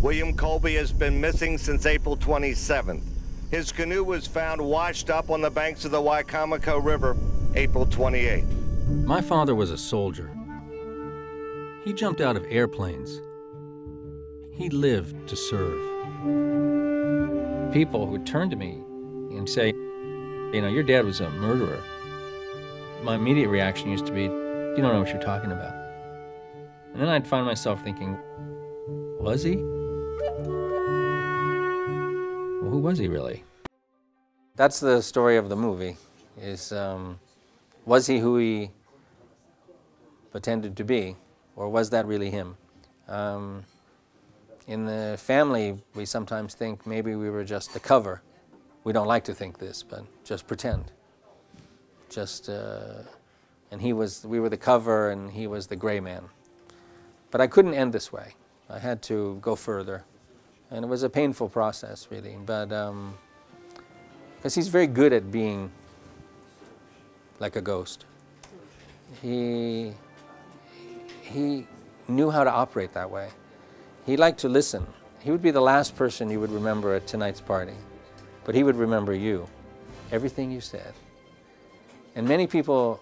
William Colby has been missing since April 27th. His canoe was found washed up on the banks of the Wicomico River, April 28th. My father was a soldier. He jumped out of airplanes. He lived to serve. People would turn to me and say, you know, your dad was a murderer. My immediate reaction used to be, you don't know what you're talking about. And then I'd find myself thinking, was he? Well, who was he really? That's the story of the movie, is was he who he pretended to be, or was that really him? In the family, we sometimes think maybe we were just the cover. We don't like to think this, but just pretend. And we were the cover and he was the gray man. But I couldn't end this way. I had to go further. And it was a painful process, really, but because he's very good at being like a ghost. He knew how to operate that way. He liked to listen. He would be the last person you would remember at tonight's party, but he would remember you, everything you said. And many people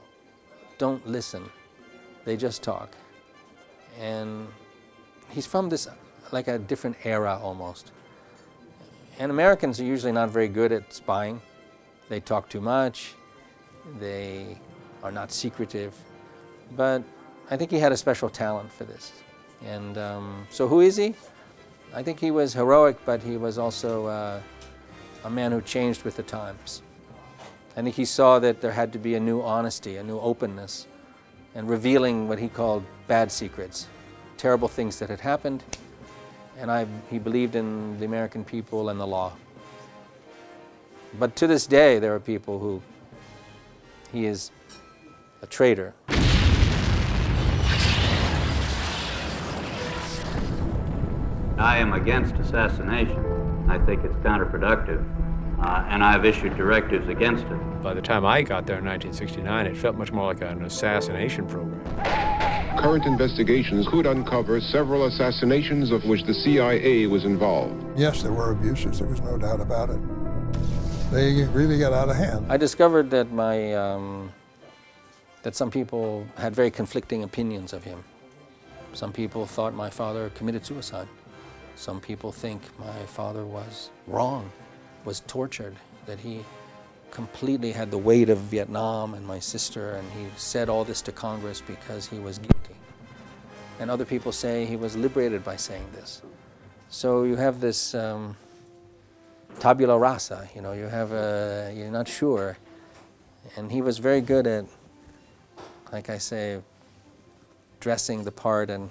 don't listen. They just talk. And he's from this, like a different era almost. And Americans are usually not very good at spying. They talk too much. They are not secretive. But I think he had a special talent for this. And so who is he? I think he was heroic, but he was also a man who changed with the times. I think he saw that there had to be a new honesty, a new openness, and revealing what he called bad secrets, terrible things that had happened. And he believed in the American people and the law. But to this day, there are people who he is a traitor. I am against assassination. I think it's counterproductive, and I've issued directives against it. By the time I got there in 1969, it felt much more like an assassination program. Current investigations could uncover several assassinations of which the CIA was involved. Yes, there were abuses. There was no doubt about it. They really got out of hand. I discovered that that some people had very conflicting opinions of him. Some people thought my father committed suicide. Some people think my father was wrong, was tortured, that he completely had the weight of Vietnam and my sister, and he said all this to Congress because he was guilty. And other people say he was liberated by saying this. So you have this tabula rasa, you know, you're not sure. And he was very good at, like I say, dressing the part and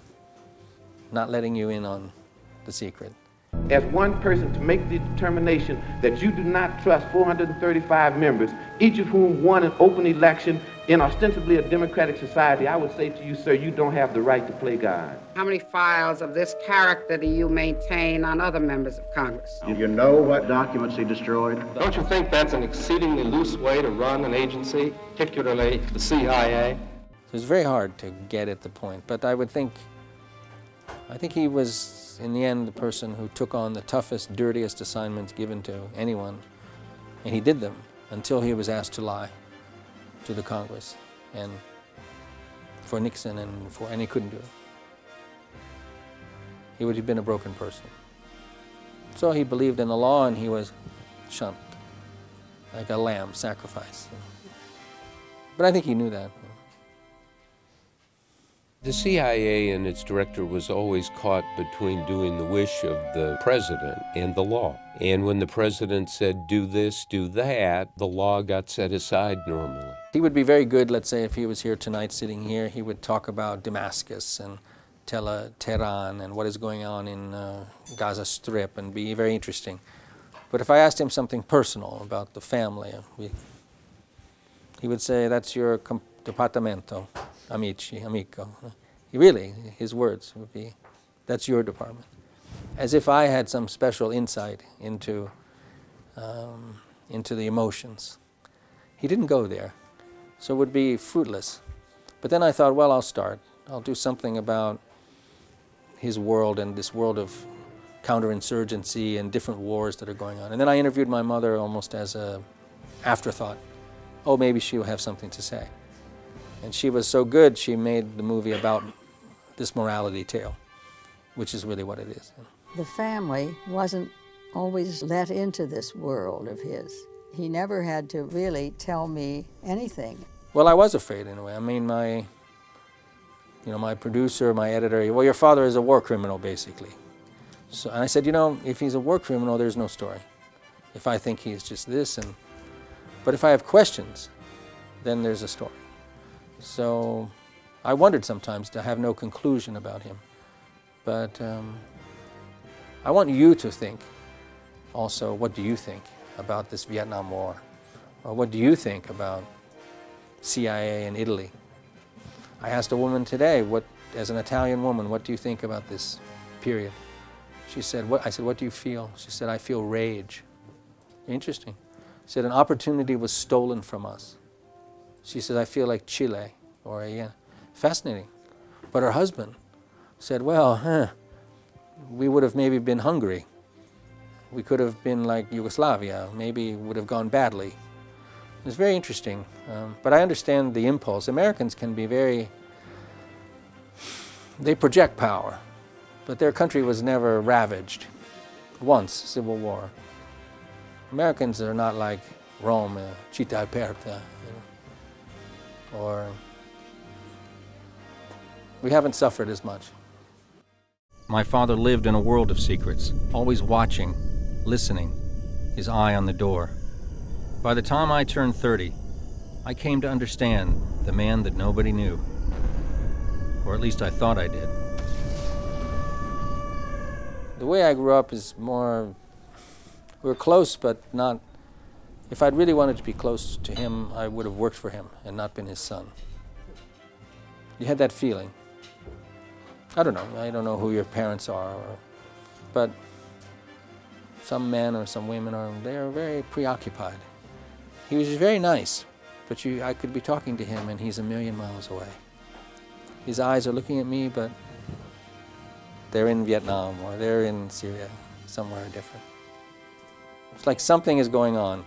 not letting you in on the secret. As one person to make the determination that you do not trust 435 members, each of whom won an open election in ostensibly a democratic society, I would say to you, sir, you don't have the right to play God. How many files of this character do you maintain on other members of Congress? Do you know what documents he destroyed? Don't you think that's an exceedingly loose way to run an agency, particularly the CIA? So it's very hard to get at the point, but I think he was, in the end, the person who took on the toughest, dirtiest assignments given to anyone, and he did them until he was asked to lie to the Congress and for Nixon and he couldn't do it. He would have been a broken person. So he believed in the law and he was shunned, like a lamb sacrificed. But I think he knew that. The CIA and its director was always caught between doing the wish of the president and the law. And when the president said, do this, do that, the law got set aside normally. He would be very good, let's say, if he was here tonight sitting here, he would talk about Damascus and Tehran and what is going on in Gaza Strip and be very interesting. But if I asked him something personal about the family, he would say, that's your departamento. Amici, amico. Really, his words would be, that's your department. As if I had some special insight into the emotions. He didn't go there, so it would be fruitless. But then I thought, well, I'll start. I'll do something about his world and this world of counterinsurgency and different wars that are going on. And then I interviewed my mother almost as an afterthought. Oh, maybe she will have something to say. And she was so good, she made the movie about this morality tale, which is really what it is. The family wasn't always let into this world of his. He never had to really tell me anything. Well, I was afraid in a way. I mean, my producer, my editor, well, your father is a war criminal, basically. So, and I said, you know, if he's a war criminal, there's no story. If I think he's just this, but if I have questions, then there's a story. So I wondered sometimes to have no conclusion about him. But I want you to think also, what do you think about this Vietnam War? Or what do you think about CIA in Italy? I asked a woman today, as an Italian woman, what do you think about this period? She said, I said, what do you feel? She said, I feel rage. Interesting. She said, an opportunity was stolen from us. She said, I feel like Chile, or yeah, fascinating. But her husband said, well, we would have maybe been Hungary. We could have been like Yugoslavia. Maybe it would have gone badly. It's very interesting. But I understand the impulse. Americans can be they project power, but their country was never ravaged. Once, Civil War. Americans are not like Rome, città aperta, or we haven't suffered as much. My father lived in a world of secrets, always watching, listening, his eye on the door. By the time I turned 30, I came to understand the man that nobody knew. Or at least I thought I did. The way I grew up is more, we were close, but not, if I'd really wanted to be close to him, I would have worked for him and not been his son. You had that feeling. I don't know who your parents are, but some men or some women they're very preoccupied. He was very nice, but I could be talking to him and he's a million miles away. His eyes are looking at me, but they're in Vietnam or they're in Syria, somewhere different. It's like something is going on.